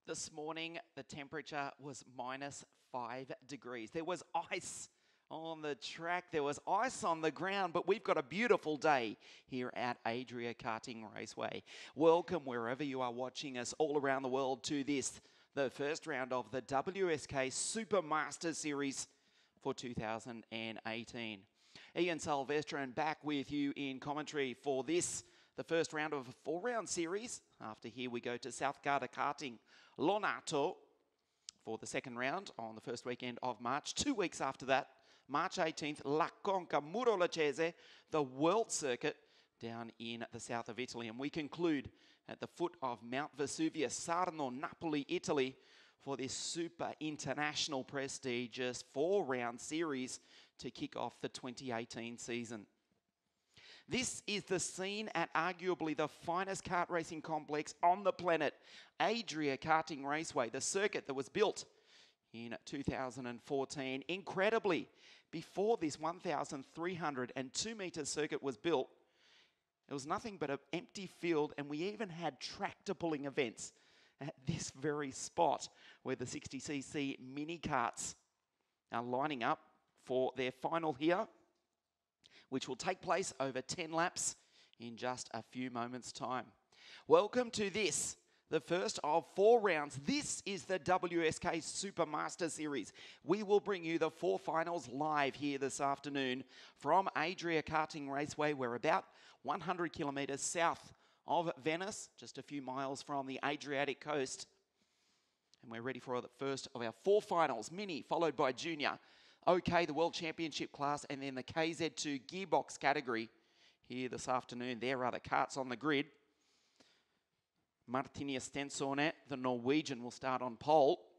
This morning, the temperature was -5 degrees. There was ice on the track. There was ice on the ground, but we've got a beautiful day here at Adria Karting Raceway. Welcome wherever you are watching us all around the world to this, the first round of the Wsk Supermaster Series for 2018. Ian Silvestrin back with you in commentary for this, the first round of a 4-round series. After here we go to South Garda Karting Lonato for the second round on the first weekend of March. 2 weeks after that, March 18th, La Conca Murolacese, the World Circuit down in the south of Italy. And we conclude at the foot of Mount Vesuvius, Sarno, Napoli, Italy, for this super international prestigious 4-round series to kick off the 2018 season. This is the scene at arguably the finest kart racing complex on the planet, Adria Karting Raceway, the circuit that was built in 2014. Incredibly, before this 1,302 metre circuit was built, it was nothing but an empty field, and we even had tractor pulling events at this very spot where the 60cc mini karts are lining up for their final here, which will take place over 10 laps in just a few moments' time. Welcome to this, the first of 4 rounds. This is the Wsk Supermaster Series. We will bring you the 4 finals live here this afternoon from Adria Karting Raceway. We're about 100 kilometres south of Venice, just a few miles from the Adriatic coast. And we're ready for the first of our 4 finals, Mini, followed by Junior, OK, the World Championship class, and then the KZ2 gearbox category here this afternoon. There are the karts on the grid. Martini Stensone, the Norwegian, will start on pole.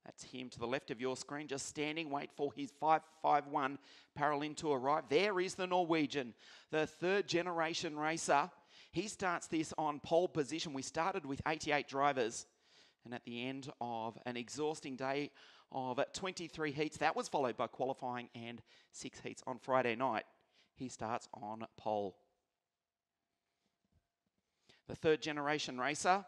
That's him to the left of your screen, just standing, wait for his 551 Paralin to arrive. There is the Norwegian, the third generation racer. He starts this on pole position. We started with 88 drivers, and at the end of an exhausting day of 23 heats, that was followed by qualifying and 6 heats on Friday night, he starts on pole. The third generation racer,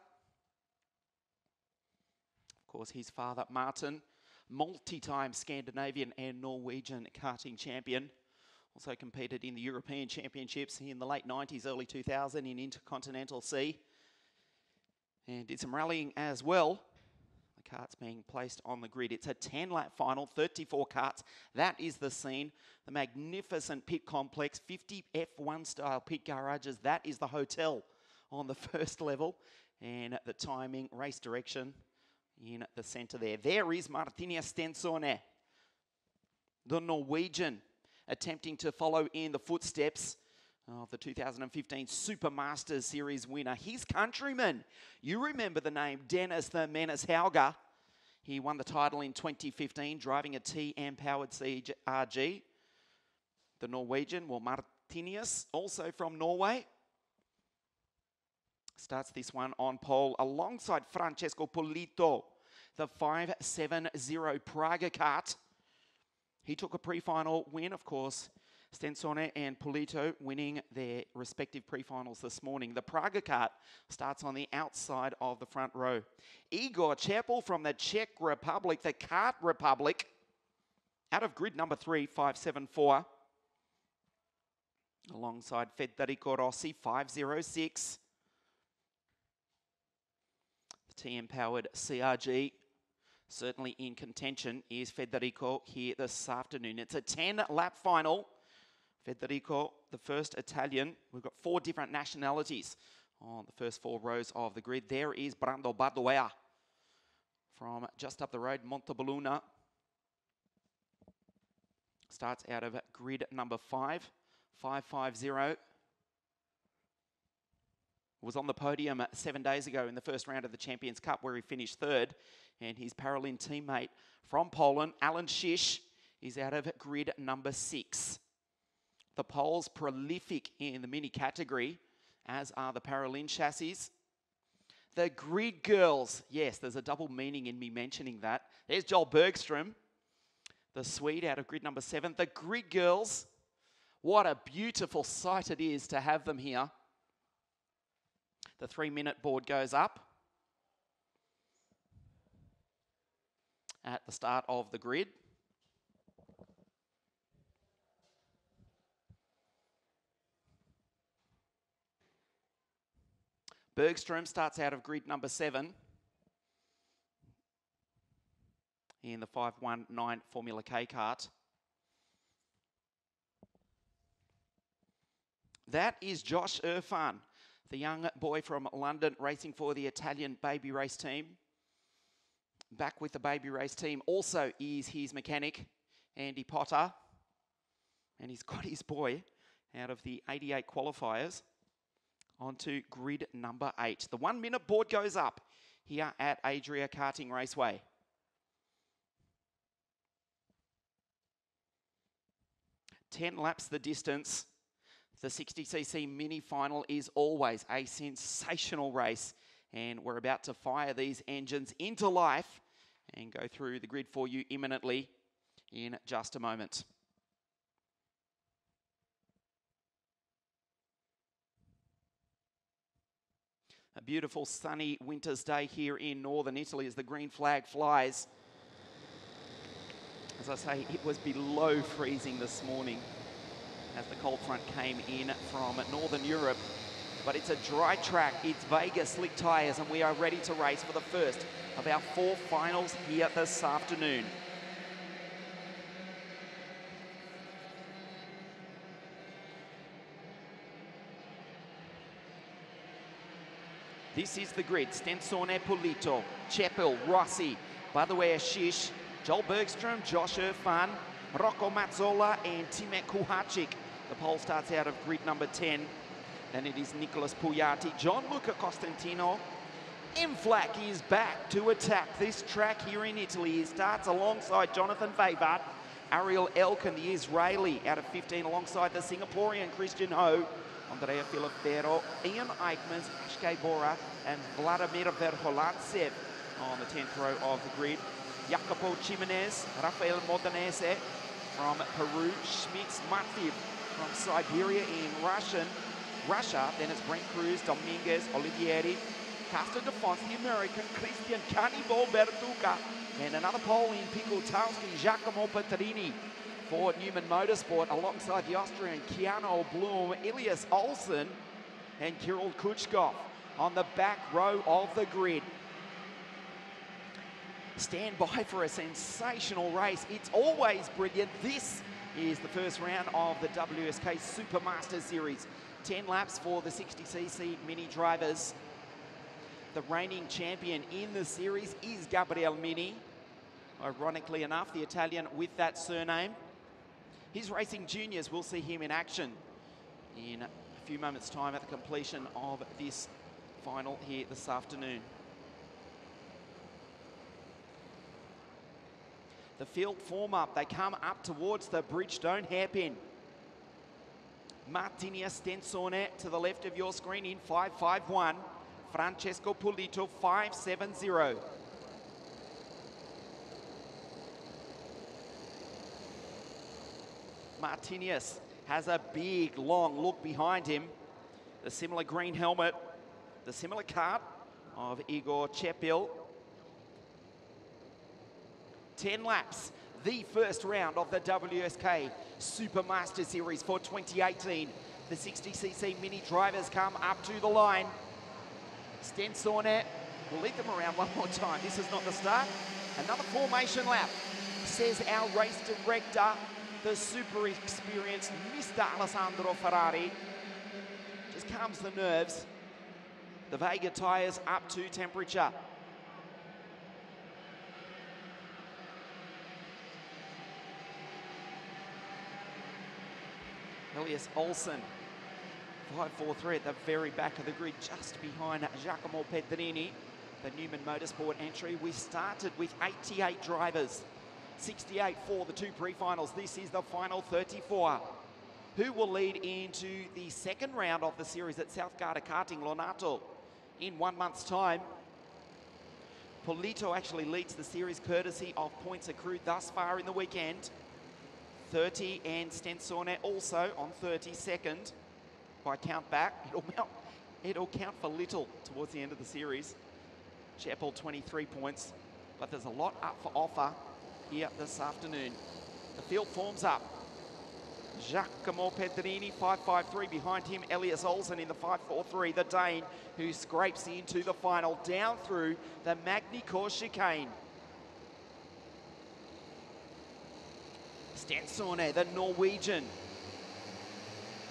of course, his father Martin, multi-time Scandinavian and Norwegian karting champion, also competed in the European Championships in the late 90s, early 2000 in Intercontinental C, and did some rallying as well. The karts being placed on the grid. It's a 10-lap final, 34 karts. That is the scene. The magnificent pit complex, 50 F1 style pit garages. That is the hotel on the first level. And the timing, race direction in the center there. There is Martini Stensone, the Norwegian, attempting to follow in the footsteps of the 2015 Supermasters Series winner. His countryman, you remember the name Dennis the Menace Hauger. He won the title in 2015, driving a TM-powered CRG. The Norwegian, well, Martinius, also from Norway, starts this one on pole alongside Francesco Polito, the 570 Praga kart. He took a pre-final win, of course. Stensone and Polito winning their respective pre-finals this morning. The Praga kart starts on the outside of the front row. Igor Chepel from the Czech Republic, the Kart Republic, out of grid number 3, 574. Alongside Federico Rossi, 506. The TM-powered CRG, certainly in contention, is Federico here this afternoon. It's a 10-lap final. Federico, the first Italian. We've got 4 different nationalities on the first 4 rows of the grid. There is Brando Badoea from just up the road, Montebelluna. Starts out of grid number 5, 550. Was on the podium 7 days ago in the first round of the Champions Cup where he finished 3rd. And his Paralin teammate from Poland, Alan Shish, is out of grid number 6. The Poles prolific in the mini category, as are the Paralin chassis. The Grid Girls, yes, there's a double meaning in me mentioning that. There's Joel Bergstrom, the Swede out of grid number 7. The Grid Girls, what a beautiful sight it is to have them here. The 3-minute board goes up. at the start of the grid. Bergstrom starts out of grid number 7 in the 519 Formula K kart. That is Josh Irfan, the young boy from London racing for the Italian baby race team. Back with the baby race team also is his mechanic, Andy Potter. And he's got his boy out of the 88 qualifiers onto grid number 8. The 1 minute board goes up here at Adria Karting Raceway. Ten laps the distance. The 60cc mini final is always a sensational race, and we're about to fire these engines into life and go through the grid for you imminently in just a moment. A beautiful sunny winter's day here in northern Italy as the green flag flies. As I say, it was below freezing this morning as the cold front came in from Northern Europe. But it's a dry track, it's Vegas slick tyres, and we are ready to race for the first of our 4 finals here this afternoon. This is the grid. Stensone, Pulito, Cepel, Rossi, Badouer, Shish, Joel Bergstrom, Josh Irfan, Rocco Mazzola and Timet Kuhacik. The pole starts out of grid number 10. Then it is Nicolas Pugliati, Gianluca Costantino. Inflac is back to attack this track here in Italy. He starts alongside Jonathan Vavart, Ariel Elkin, the Israeli, out of 15, alongside the Singaporean Christian Ho, Andrea Filifero, Ian Eichmans, Ashkay Bora, and Vladimir Verholantsev on the 10th row of the grid. Jacopo Chimenez, Rafael Modanese from Peru, Schmitz Matviv from Siberia in Russia. Then it's Brent Cruz, Dominguez, Olivieri, Castor DeFons, the American, Christian Cannibal Bertuca, and another pole in Pikultowski, Giacomo Petrini for Newman Motorsport, alongside the Austrian Keanu Blum, Ilias Olsen, and Kirill Kuchkov on the back row of the grid. Stand by for a sensational race. It's always brilliant. This is the first round of the Wsk Supermaster Series. 10 laps for the 60cc mini drivers. The reigning champion in the series is Gabriele Mini. Ironically enough, the Italian with that surname. His racing juniors will see him in action in a few moments' time at the completion of this final here this afternoon. The field form up. They come up towards the Bridgestone hairpin. Martinia Stensone to the left of your screen in 551. Francesco Pulito 570. Martinius has a big, long look behind him. The similar green helmet, the similar kart of Igor Cepel. 10 laps, the first round of the Wsk Supermaster Series for 2018. The 60cc mini drivers come up to the line. Stensone will lead them around one more time. This is not the start. Another formation lap, says our race director, the super experienced Mr. Alessandro Ferrari. Just calms the nerves. The Vega tyres up to temperature. Elias Olsen, 543 at the very back of the grid, just behind Giacomo Pedrini, the Newman Motorsport entry. We started with 88 drivers, 68 for the 2 pre-finals. This is the final 34. Who will lead into the second round of the series at South Garda Karting Lonato in 1 month's time? Polito actually leads the series courtesy of points accrued thus far in the weekend. 30, and Stensone also on 32nd. If I count back, it'll count for little towards the end of the series. Cepel 23 points. but there's a lot up for offer here this afternoon. The field forms up. Giacomo Pedrini, 5.53. Behind him, Elias Olsen in the 5.43. The Dane, who scrapes into the final, down through the Magny-Cours chicane. Stensone, the Norwegian,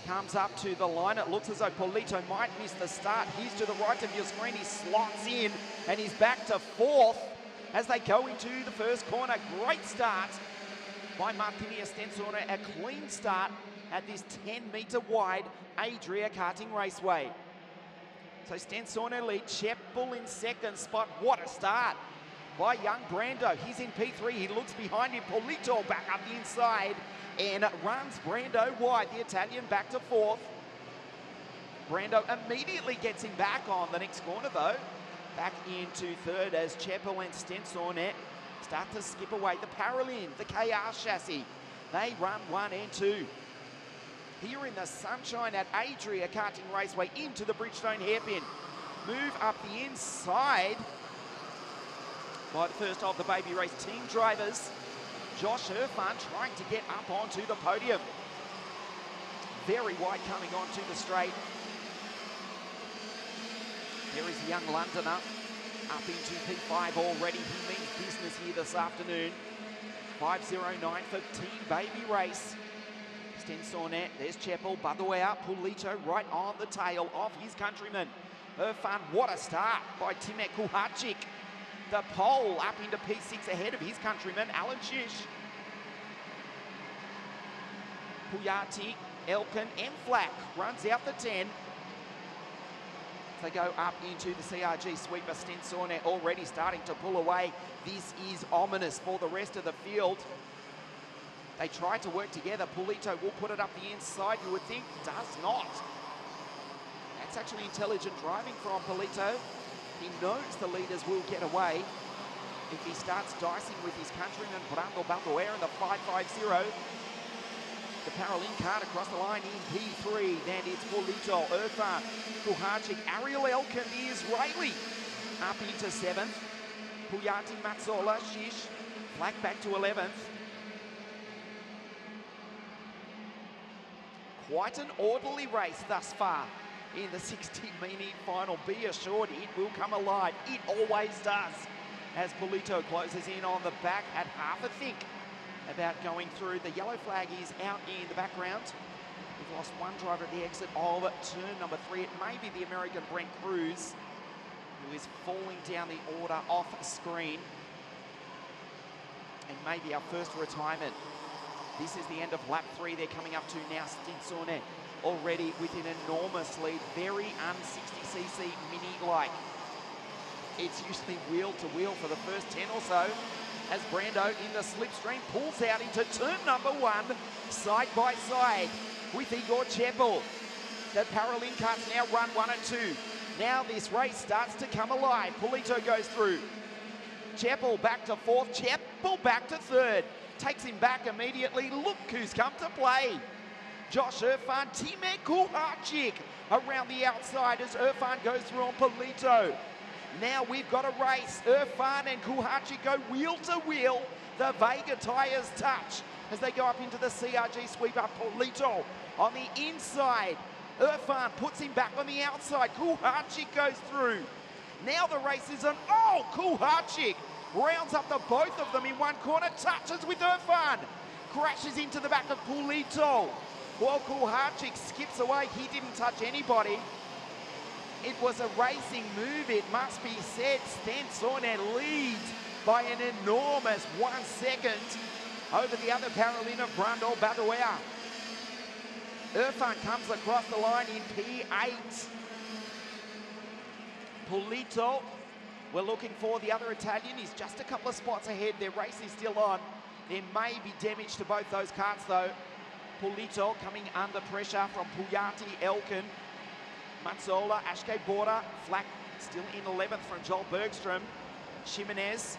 comes up to the line. It looks as though Polito might miss the start. He's to the right of your screen. He slots in and he's back to fourth as they go into the first corner. Great start by Martini Stensone. A clean start at this 10-metre wide Adria Karting Raceway. So Stensone leads, Cheppel in second spot. What a start by young Brando. He's in P3. He looks behind him. Polito back up the inside and runs Brando wide. The Italian back to fourth. Brando immediately gets him back on the next corner though. Back into third as Cheppel and Stensone start to skip away. The Paralin, the KR chassis, they run 1 and 2. Here in the sunshine at Adria Karting Raceway into the Bridgestone hairpin. Move up the inside by the first of the baby race team drivers. Josh Irfan trying to get up onto the podium. Very wide coming onto the straight. There is the young Londoner up into P5 already. He means business here this afternoon. 5.09 for Team Baby Race. Stensone, there's Cheppel, Baduea, Polito right on the tail of his countryman. Irfan, what a start by Timek Kuharczyk. The pole up into P6 ahead of his countryman, Alan Shish. Puyati, Elkin, and Flack runs out the 10. They go up into the CRG sweeper. Stensone already starting to pull away. This is ominous for the rest of the field. They try to work together. Polito will put it up the inside, you would think. Does not. That's actually intelligent driving from Polito. He knows the leaders will get away if he starts dicing with his countryman Brando Baldoer in the 5.50. The Paralin card across the line in P3. Then it's Polito, Irfan, Kuharczyk, Ariel Elkin, the Israeli, up into 7th. Puyati, Mazzola, Shish, Flack back to 11th. Quite an orderly race thus far in the 60-minute final. Be assured it will come alive. It always does. As Polito closes in on the back at half a think about going through. The yellow flag is out in the background. We've lost one driver at the exit of turn number 3. It may be the American Brent Cruz, who is falling down the order off screen. And maybe our first retirement. This is the end of lap 3 they're coming up to now. Stensone already with an enormous lead. Very un-60cc mini-like. It's usually wheel to wheel for the first 10 or so, as Brando in the slipstream pulls out into turn number 1, side by side with Igor Cheppel. The Paralin carts now run 1 and 2. Now this race starts to come alive. Polito goes through. Cheppel back to 4th. Cheppel back to 3rd. Takes him back immediately. Look who's come to play. Josh Irfan, Timek Kuharczyk around the outside as Irfan goes through on Polito. Now we've got a race. Irfan and Kuharczyk go wheel to wheel. The Vega tyres touch as they go up into the CRG sweeper. Polito on the inside. Irfan puts him back on the outside. Kuharczyk goes through. Now the race is on. Oh, Kuharczyk rounds up the both of them in one corner. Touches with Irfan. Crashes into the back of Polito. While Kuharczyk skips away, he didn't touch anybody. It was a racing move, it must be said. Stensone leads by an enormous 1 second over the other Paralin of Brando Baduea. Irfan comes across the line in P8. Polito, we're looking for the other Italian. He's just a couple of spots ahead. Their race is still on. There may be damage to both those carts though. Polito coming under pressure from Puyati, Elkin, Mazzola, Ashke Border, Flack still in 11th from Joel Bergstrom, Jimenez,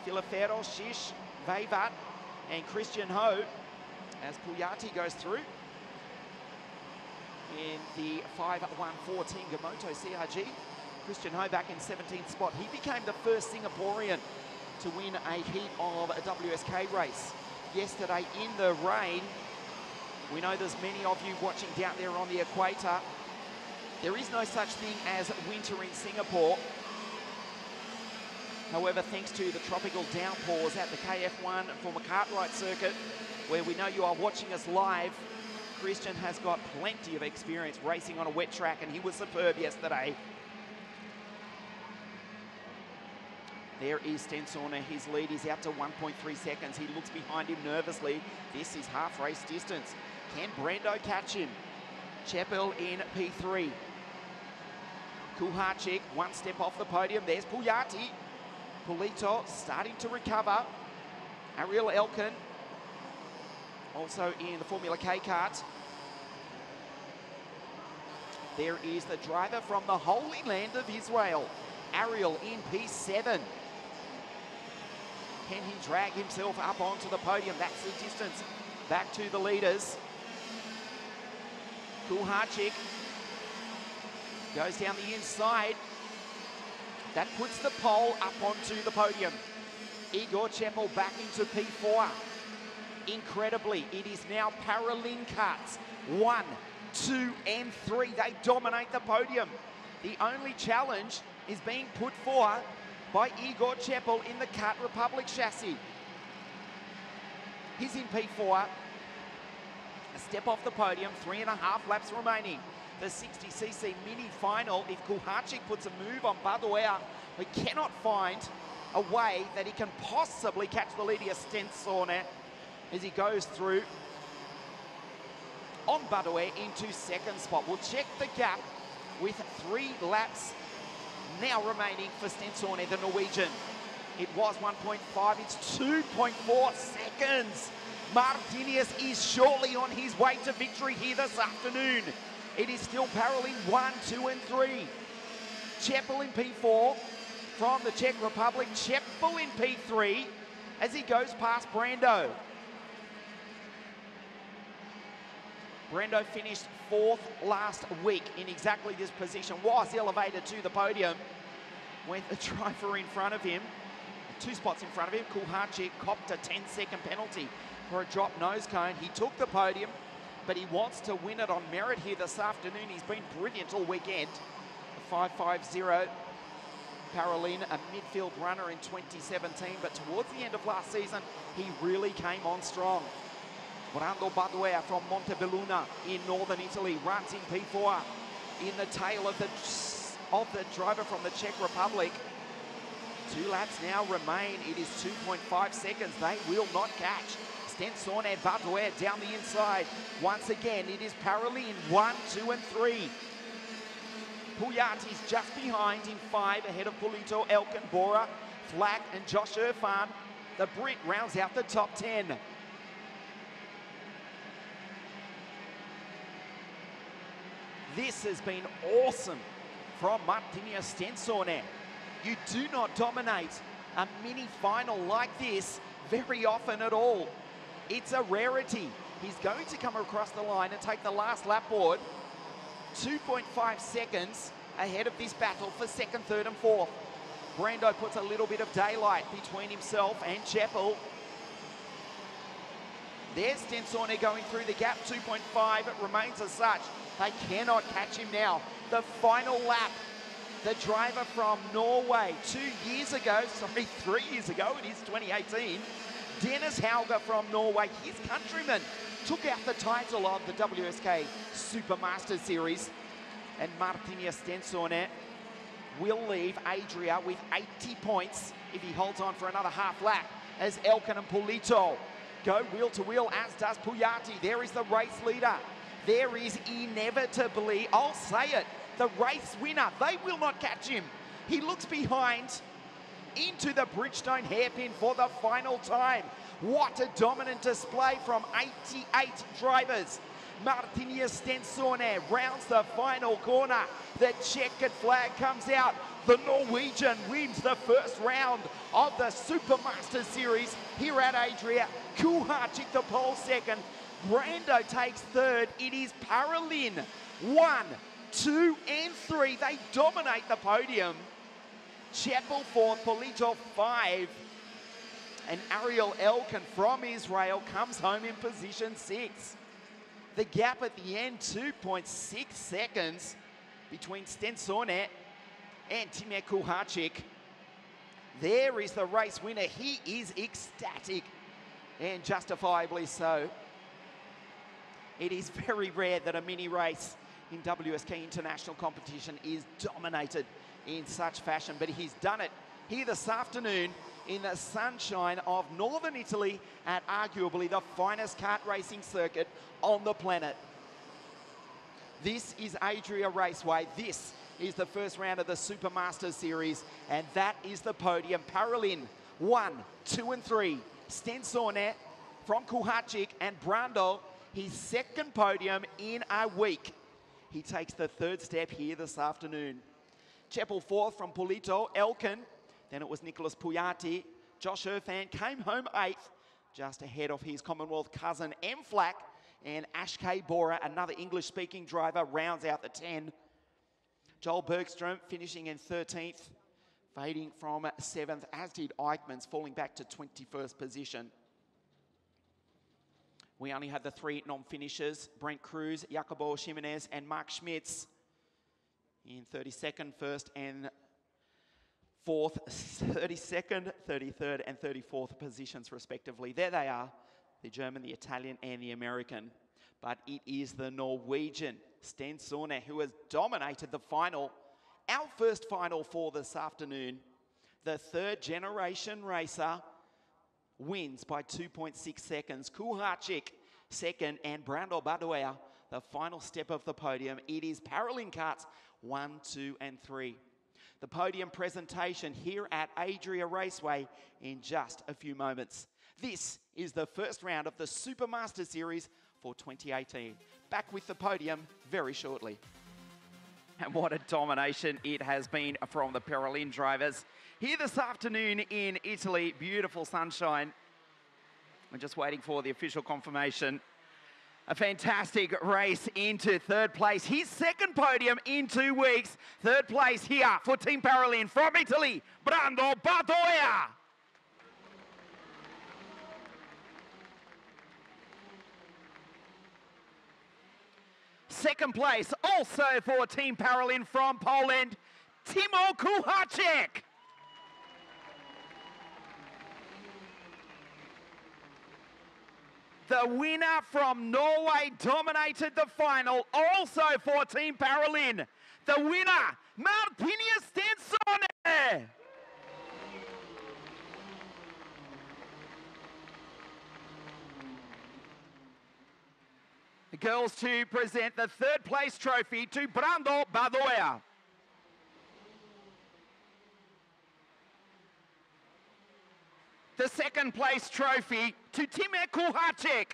Filifero, Shish, Vavat, and Christian Ho as Puyati goes through in the 5.114 Gamoto CRG. Christian Ho back in 17th spot. He became the first Singaporean to win a heat of a WSK race yesterday in the rain. We know there's many of you watching down there on the equator. There is no such thing as winter in Singapore. However, thanks to the tropical downpours at the KF1 for Cartwright circuit, where we know you are watching us live, Christian has got plenty of experience racing on a wet track, and he was superb yesterday. There is Stensorner. His lead is out to 1.3 seconds. He looks behind him nervously. This is half race distance. Can Brando catch him? Chappell in P3. Kuharczyk, one step off the podium. There's Pujati. Polito starting to recover. Ariel Elkin, also in the Formula K kart. There is the driver from the Holy Land of Israel, Ariel in P7. Can he drag himself up onto the podium? That's the distance back to the leaders. Kuharczyk goes down the inside. That puts the pole up onto the podium. Igor Chappell back into P4. Incredibly, it is now Paralin karts. 1, 2, and 3. They dominate the podium. The only challenge is being put forward by Igor Chappell in the Kart Republic chassis. He's in P4. A step off the podium, 3.5 laps remaining. The 60cc mini final, if Kuharczyk puts a move on Badoer, we cannot find a way that he can possibly catch the leader Stensorner as he goes through on Badoer into second spot. We'll check the gap with 3 laps now remaining for Stensorner, the Norwegian. It was 1.5, it's 2.4 seconds. Martinez is surely on his way to victory here this afternoon. It is still Paralin 1, 2, and 3. Chappell in P4 from the Czech Republic. Chappell in P3 as he goes past Brando. Brando finished 4th last week in exactly this position, was elevated to the podium when the driver in front of him, 2 spots in front of him, Kuharczyk, copped a 10-second penalty for a drop nose cone. He took the podium, but he wants to win it on merit here this afternoon. He's been brilliant all weekend. A 5.50 Paralin, a midfield runner in 2017, but towards the end of last season, he really came on strong. Brando Badoer from Montebelluna in northern Italy runs in P4 in the tail of the driver from the Czech Republic. 2 laps now remain. It is 2.5 seconds. They will not catch Stensorner and Badoer down the inside. Once again, it is Paralin 1, 2, and 3. Pujati's just behind in 5, ahead of Polito, Elkin, Bora, Flack, and Josh Irfan. The Brit rounds out the top 10. This has been awesome from Martinez Stensorner. You do not dominate a mini final like this very often at all. It's a rarity. He's going to come across the line and take the last lap board. 2.5 seconds ahead of this battle for 2nd, 3rd, and 4th. Brando puts a little bit of daylight between himself and Chappell. There's Stensorner going through the gap, 2.5. It remains as such. They cannot catch him now. The final lap. The driver from Norway 3 years ago, it is 2018. Dennis Hauger from Norway, his countryman, took out the title of the Wsk Supermaster Series. And Martinez Stensorner will leave Adria with 80 points if he holds on for another half lap, as Elkin and Polito go wheel to wheel, as does Pujati. There is the race leader. There is inevitably, I'll say it, the race winner. They will not catch him. He looks behind into the Bridgestone hairpin for the final time. What a dominant display from 88 drivers. Martinez Stensorner rounds the final corner. The checkered flag comes out. The Norwegian wins the first round of the Supermaster Series here at Adria. Kuharczyk the pole second. Brando takes third. It is Paralin 1, 2 and 3. They dominate the podium. Chapel 4th, Polito 5. And Ariel Elkin from Israel comes home in position 6. The gap at the end, 2.6 seconds between Stensone and Timur Kuharczyk. There is the race winner. He is ecstatic, and justifiably so. It is very rare that a mini race in WSK international competition is dominated in such fashion, but he's done it here this afternoon in the sunshine of northern Italy at arguably the finest kart racing circuit on the planet. This is Adria Raceway. This is the first round of the Supermaster Series, and that is the podium. Paralin 1, 2 and 3. Stensone from Kuharczyk and Brando, his second podium in a week. He takes the third step here this afternoon. Chapel 4th from Polito, Elkin. Then it was Nicholas Puyati. Josh Irfan came home 8th, just ahead of his Commonwealth cousin M. Flack. And Ashkay Bora, another English-speaking driver, rounds out the 10. Joel Bergstrom finishing in 13th, fading from 7th, as did Eichmans, falling back to 21st position. We only had the 3 non-finishers, Brent Cruz, Jacobo Jimenez, and Mark Schmitz in 32nd, 1st, and 4th, 32nd, 33rd, and 34th positions, respectively. There they are, the German, the Italian, and the American. But it is the Norwegian, Stensone, who has dominated the final, our first final for this afternoon. The third generation racer wins by 2.6 seconds. Kuharczyk second, and Brando Badoea the final step of the podium. It is Paralin karts 1, 2 and 3. The podium presentation here at Adria Raceway in just a few moments. This is the first round of the Supermaster Series for 2018. Back with the podium very shortly. And what a domination it has been from the Paralin drivers. Here this afternoon in Italy, beautiful sunshine. We're just waiting for the official confirmation. A fantastic race into third place. His second podium in 2 weeks. Third place here for Team Paralin from Italy, Brando Badoea. Second place, also for Team Paralin from Poland, Timur Kuharczyk. The winner from Norway dominated the final, also for Team Paralin. The winner, Martinez Stensone. The girls to present the third place trophy to Brando Badoea. The second place trophy to Timur Kuharczyk.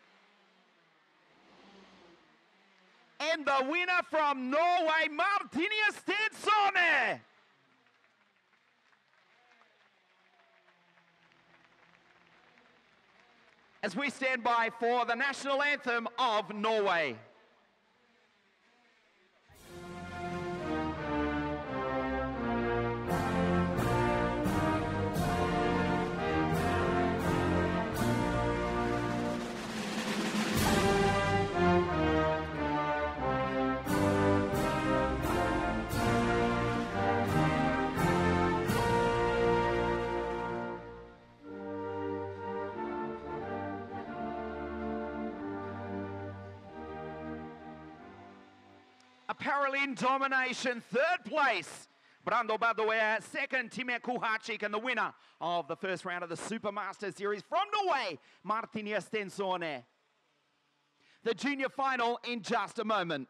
And the winner from Norway, Martinez Stensone. As we stand by for the national anthem of Norway. A Paralin domination, third place, Brando Badoea, second, Timur Kuharczyk, and the winner of the first round of the Supermaster Series from Norway, Martinez Stensone. The junior final in just a moment.